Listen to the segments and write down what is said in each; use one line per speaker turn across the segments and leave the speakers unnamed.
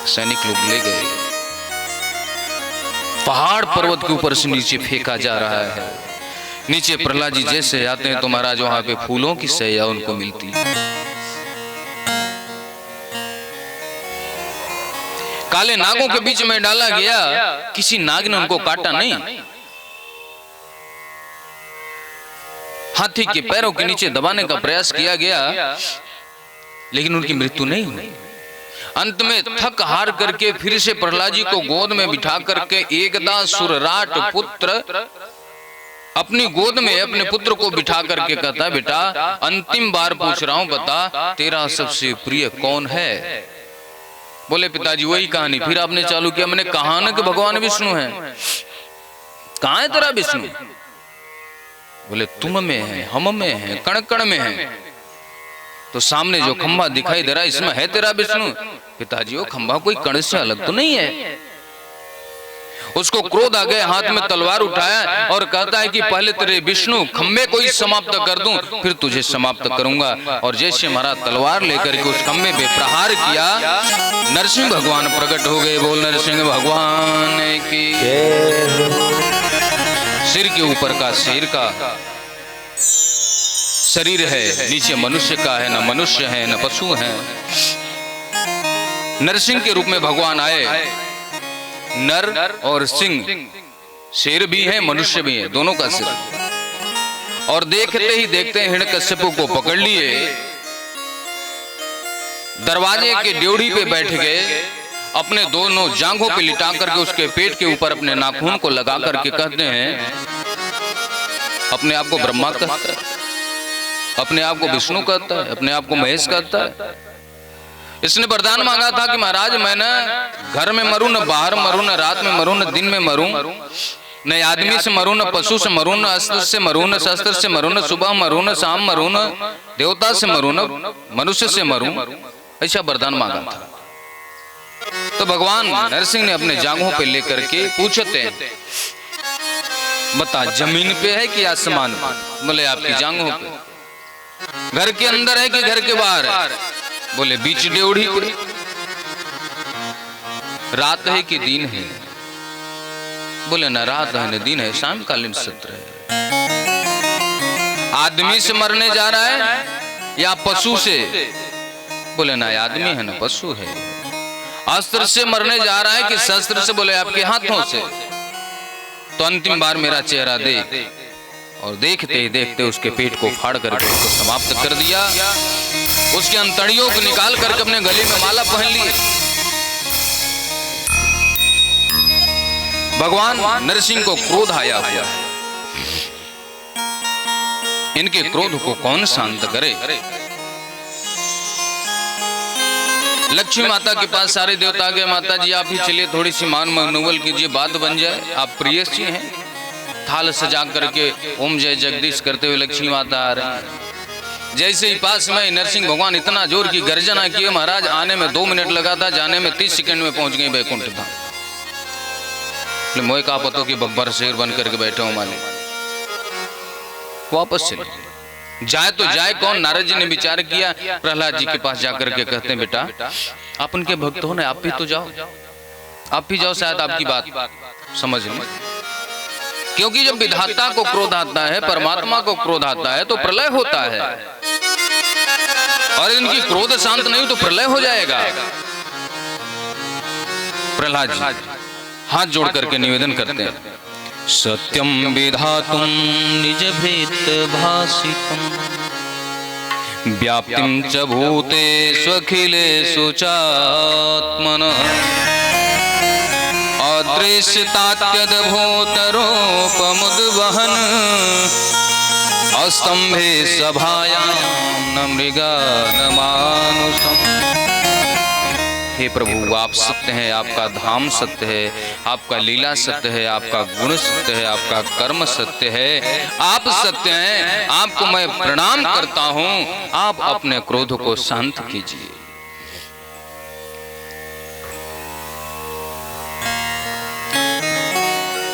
सैनिक लोग ले गए, पहाड़ पर्वत के ऊपर से नीचे फेंका जा रहा है। नीचे प्रहलाद जी जैसे आते हैं तो महाराज वहां पे फूलों की सैया उनको मिलती है। काले नागों के बीच में डाला गया, किसी नाग ने उनको काटा नहीं। हाथी के पैरों के नीचे दबाने का प्रयास किया गया, लेकिन उनकी मृत्यु नहीं हुई। अंत में थक हार करके फिर से प्रहलाद जी को गोद में बिठा करके एकदा सुरराट पुत्र अपनी गोद में अपने पुत्र को बिठा करके कहता है, बेटा अंतिम बार पूछ रहा हूं, बता तेरा सबसे प्रिय कौन है? बोले पिताजी वही कहानी। फिर आपने चालू किया, मैंने कहा ना कि भगवान विष्णु है। कहां है तेरा विष्णु? बोले तुम में है, हम में है, कण कण में है। तो सामने जो खंभा दिखाई दे रहा है इसमें है तेरा विष्णु। पिताजी वो खंभा कोई कण से अलग तो नहीं है। उसको क्रोध आ गया, हाथ में तलवार उठाया और कहता है कि पहले तेरे विष्णु खंभे को ही समाप्त कर दूं, फिर तुझे समाप्त करूंगा। और जैसे मारा तलवार लेकर के उस खंभे पे प्रहार किया, नरसिंह भगवान प्रकट हो गए। बोल नरसिंह भगवान की। सिर के ऊपर का शेर का शरीर है, नीचे मनुष्य का है, न मनुष्य है न पशु है। नरसिंह के रूप में भगवान आए। नर और सिंह, शेर भी है मनुष्य भी है, दोनों का सिर। और देखते ही देखते हिरण्यकश्यप को पकड़ लिए, दरवाजे के ड्योढ़ी पे बैठ गए, अपने दोनों जांघों पे लिटा करके उसके पेट के ऊपर अपने नाखून को लगा करके कहते हैं, अपने आप को ब्रह्मा कहता है, अपने आप को विष्णु कहता है, अपने आप को महेश कहता है। इसने वरदान मांगा था कि महाराज मैं न घर में मरूं, न बाहर मरूं, न रात में मरूं, न दिन में मरूं, न आदमी से मरूं, न पशु से मरूं, न अस्त्र से मरूं, न शस्त्र से मरूं, न सुबह मरूं, न शाम मरूं, न देवता से मरूं, न मनुष्य से मरूं। ऐसा वरदान मांगा था। तो भगवान नरसिंह ने अपने जांघों पे लेकर के पूछते हैं, बता जमीन पे है कि आसमान पे? बोले आपकी जांघों पे। घर के अंदर है कि घर के बाहर है? बोले बीच ड्योढ़ी पे। रात है कि दिन है? बोले न रात है न दिन है, शामकालीन सत्र है। आदमी से मरने जा रहा है या पशु से? बोले ना आदमी है न पशु है। अस्त्र से मरने जा रहा है कि शस्त्र से? बोले आपके हाथों से। तो अंतिम बार मेरा चेहरा देख। और देखते ही देखते उसके पेट को फाड़ करके उसको समाप्त कर दिया। उसके अंतड़ियों को निकाल करके अपने गले में माला पहन लिए। भगवान नरसिंह को क्रोध आया हुआ है। इनके क्रोध को कौन शांत करे? लक्ष्मी माता के पास सारे देवता गए, माता जी आप ही चलिए, थोड़ी सी मान मनोबल कीजिए, बात बन जाए। आप प्रियस जी हैं। थाल सजा करके ओम जय जगदीश करते हुए लक्ष्मी माता आ रही है। जैसे ही पास में नरसिंह भगवान इतना जोर की गर्जना किए, महाराज आने में 2 मिनट लगा था, जाने में 30 सेकंड में पहुंच गई वैकुंठ धाम। मोए का पतो कि बब्बर शेर बन करके बैठे हो मालिक, वापस चले जाए तो जाए कौन? नारद जी ने विचार किया, प्रहलाद जी के पास जाकर के कहते हैं, बेटा आप उनके भक्त हो ना, आप भी तो जाओ, आप भी जाओ, शायद आपकी बात समझ लें। क्योंकि जब विधाता को क्रोध आता है, परमात्मा को क्रोध आता है, तो प्रलय होता है। और इनकी क्रोध शांत नहीं तो प्रलय हो जाएगा। प्रहलाद जी हाथ जोड़ करके निवेदन करते हैं, सत्यम विधातुम निज भृत भाषितम व्याप्तिम च भूतेषु अखिलेषु चात्मनः अदृश्यतात्यद्भूतरूपमुद्वहन् अस्तंभे सभायां न मृगा न मानुषम्। हे प्रभु आप सत्य हैं, आपका धाम सत्य है, आपका लीला सत्य है, आपका गुण सत्य है, आपका कर्म सत्य है, आप सत्य हैं। आपको मैं प्रणाम करता हूं, आप अपने क्रोध को शांत कीजिए।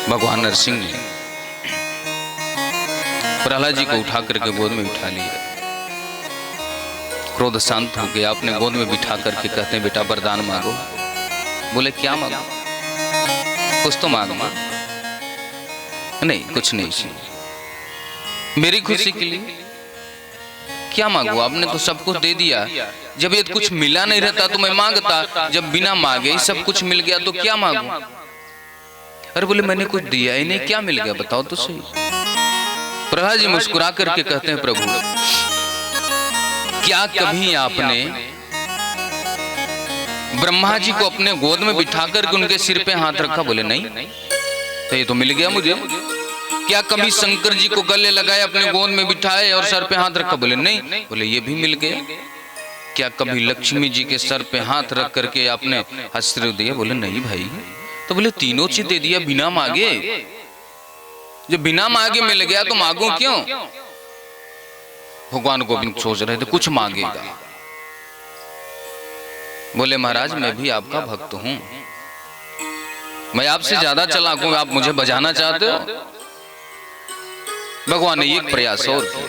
भगवान नरसिंह ने प्रहलाद जी को उठा करके गोद में उठा लिया। क्रोध शांत हो गया, अपने गोद में बिठा करके कहते हैं बेटा वरदान मांगो। बोले क्या मांगो? कुछ तो मांग। नहीं कुछ नहीं, मेरी खुशी के लिए क्या मांगू? आपने तो सब कुछ दे दिया, जब ये कुछ मिला नहीं रहता तो मैं मांगता, जब बिना मांगे ही सब कुछ मिल गया तो क्या मांगू? अरे बोले मैंने कुछ दिया ही नहीं, क्या मिल गया बताओ तो सही। प्रहलाद जी मुस्कुरा करके कहते हैं प्रभु क्या कभी आपने ब्रह्मा जी को अपने गोद में बिठा करके उनके सिर पे हाथ रखा? बोले नहीं। तो ये तो मिल गया मुझे। क्या कभी शंकर जी को गले लगाए, अपने गोद में बिठाए और सर पे हाथ रखा? बोले नहीं। बोले ये भी मिल गया। क्या कभी लक्ष्मी जी के सर पे हाथ रख करके आपने आशीर्वाद दिया? बोले नहीं भाई। तो बोले तीनों चीज दे दिया बिना मांगे। जब बिना मांगे मिल गया तो मांगू क्यों? भगवान गोविंद सोच रहे थे कुछ मांगेगा। बोले महाराज मैं भी आपका भक्त हूं, मैं आपसे ज्यादा चालाक हूं, आप मुझे बजाना चाहते हो? भगवान ने एक प्रयास और किया,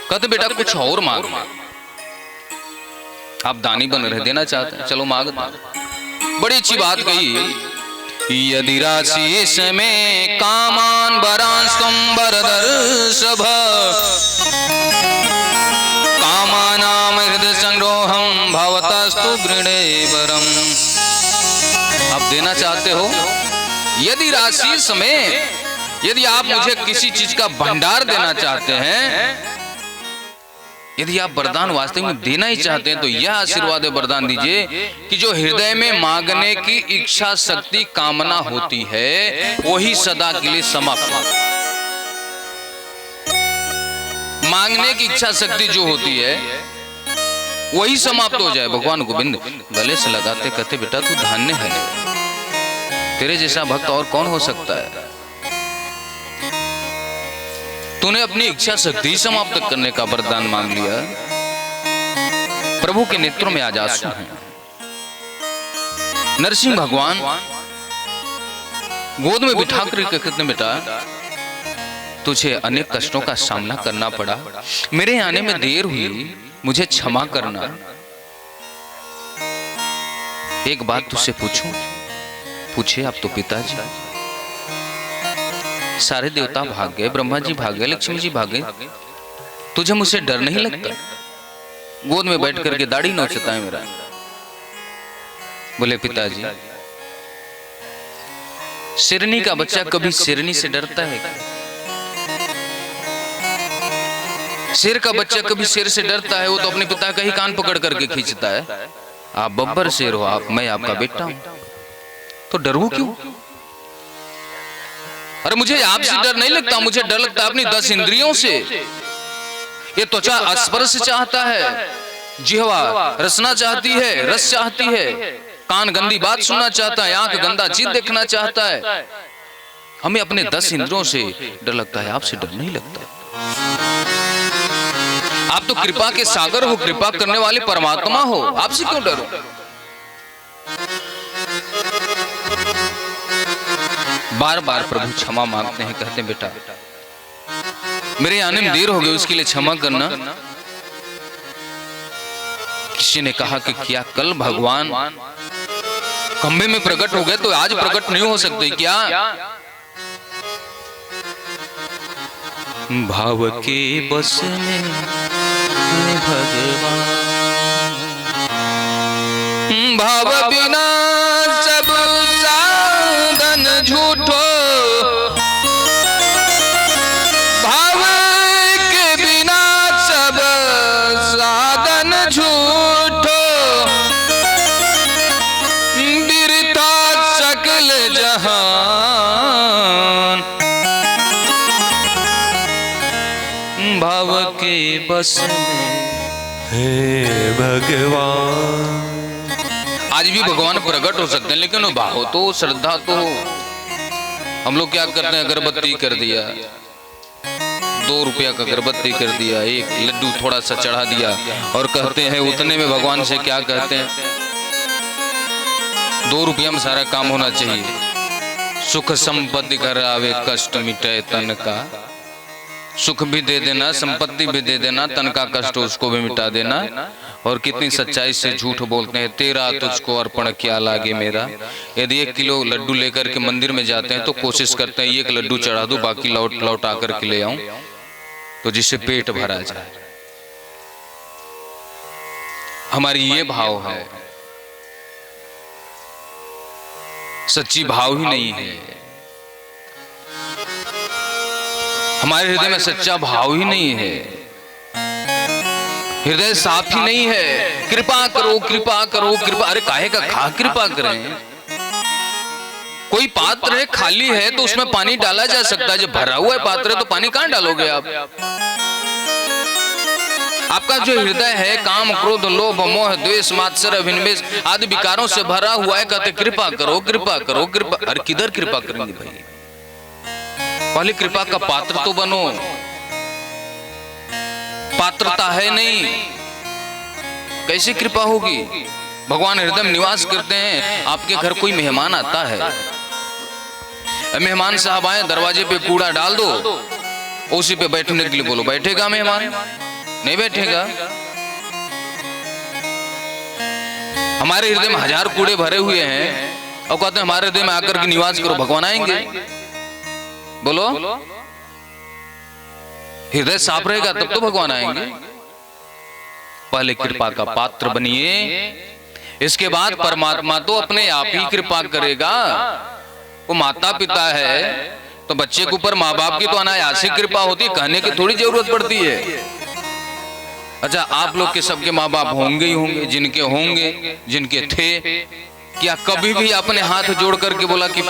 कहते बेटा कुछ और मांग। आप दानी बन रहे, देना चाहते हैं, चलो मांग। बड़ी अच्छी बात कही, यदि राशि में कामान वरांस्तम वरदर्शभ कामानाम हृदय संग्रोहम भवतस्तु गृणे वरम। आप देना चाहते हो? यदि राशि समय, यदि आप मुझे किसी चीज का भंडार देना चाहते हैं, यदि आप वरदान वास्तव में देना ही चाहते हैं तो यह आशीर्वाद वरदान दीजिए कि जो हृदय में मांगने की इच्छा शक्ति कामना होती है वही सदा के लिए समाप्त हो। मांगने की इच्छा शक्ति जो होती है वही समाप्त हो जाए। भगवान गोविंद गले से लगाते कहते बेटा तू धन्य है, तेरे जैसा भक्त और कौन हो सकता है? तूने अपनी इच्छा शक्ति समाप्त करने का वरदान मांग लिया। प्रभु के नेत्रों में आज आंसू हैं। नरसिंह भगवान गोद में बिठा कर कहते बेटा तुझे अनेक कष्टों का सामना करना पड़ा, मेरे आने में देर हुई, मुझे क्षमा करना। एक बात तुझसे पूछूं? पूछे। आप तो पिताजी, सारे देवता भाग गए, ब्रह्मा जी भाग गए, लक्ष्मी जी भाग गए, तुझे मुझसे डर नहीं लगता? गोद में बैठ करके दाढ़ी नोचता है मेरा। बोले पिताजी शेरनी का बच्चा कभी शेरनी से डरता है? शेर का बच्चा कभी शेर से डरता है? वो तो अपने पिता का ही कान पकड़ करके खींचता है। आप बब्बर शेर हो, आप, मैं आपका बेटा हूं, तो डरू क्यों? अरे मुझे आपसे डर नहीं लगता, मुझे डर लगता है अपनी 10 इंद्रियों से। ये त्वचा स्पर्श चाहता है, जिह्वा रसना चाहती है, रस चाहती है, कान गंदी बात सुनना चाहता है, आंख गंदा चीज देखना चाहता है। हमें अपने 10 इंद्रियों से डर लगता है, आपसे डर नहीं लगता। आप तो कृपा के सागर हो, कृपा करने वाले परमात्मा हो, आपसे क्यों डरो? बार बार प्रभु क्षमा मांगते हैं, कहते हैं बेटा मेरे आने में देर हो गई, उसके लिए क्षमा करना। किसी ने कहा कि क्या कल भगवान खंबे में प्रकट हो गए तो आज प्रकट नहीं हो सकते क्या? भाव के बस में भगवान, भाव बिना सब साधन झूठो, भाव के बिना सब साधन झूठो, बिरता सकल जहान, भाव के बस में है भगवान। आज भी भगवान प्रकट हो सकते हैं, लेकिन वो भाव तो, श्रद्धा तो हो। हम लोग क्या करते हैं, अगरबत्ती कर दिया, 2 रुपया का अगरबत्ती कर दिया, एक लड्डू थोड़ा सा चढ़ा दिया और कहते हैं उतने में भगवान से क्या कहते हैं, 2 रुपया में सारा काम होना चाहिए। सुख संपत्ति घर आवे, कष्ट मिटे तन का, सुख भी दे देना, संपत्ति भी दे देना, तन का कष्ट उसको भी मिटा देना। और कितनी सच्चाई से झूठ बोलते हैं, तेरा तुझको अर्पण क्या लागे मेरा। यदि 1 किलो लड्डू लेकर के मंदिर में जाते हैं तो कोशिश करते हैं 1 लड्डू चढ़ा दूं, बाकी लौटा करके ले आऊं, तो जिससे पेट भरा जाए। हमारी ये भाव है, सच्ची भाव ही नहीं है। हमारे हृदय में सच्चा भाव ही नहीं है, हृदय साफ ही नहीं है। कृपा करो, कृपा करो, कृपा। अरे काहे का खा कृपा करें? कोई पात्र है खाली है तो उसमें पानी डाला जा सकता है, जब भरा हुआ है पात्र है तो पानी कहां डालोगे आप? आपका जो हृदय है काम क्रोध लोभ मोह द्वेष मात्सर्य अभिनिवेश आदि विकारों से भरा हुआ है, कहते कृपा करो, कृपा करो, कृपा। अरे किधर कृपा करेंगे भाई? पहले कृपा का पात्र तो बनो। पात्रता है नहीं, कैसे कृपा होगी? भगवान हृदय में निवास करते हैं। आपके घर कोई मेहमान आता है, मेहमान साहब आए, दरवाजे पे कूड़ा डाल दो, उसी पे बैठने के लिए बोलो, बैठेगा मेहमान? नहीं बैठेगा। हमारे हृदय में 1000 कूड़े भरे हुए हैं और कहते हैं हमारे हृदय में आकर के निवास करो, भगवान आएंगे? बोलो, हृदय साफ रहेगा तब तो भगवान आएंगे। पहले कृपा का पात्र बनिए, इसके बाद परमात्मा तो अपने आप ही कृपा करेगा। वो माता पिता है तो बच्चे के ऊपर माँ बाप की तो अनायास कृपा होती है, कहने की थोड़ी जरूरत पड़ती है। अच्छा, आप लोग के सबके माँ बाप होंगे ही होंगे, जिनके होंगे, जिनके थे, क्या कभी भी अपने हाथ जोड़ करके बोला कि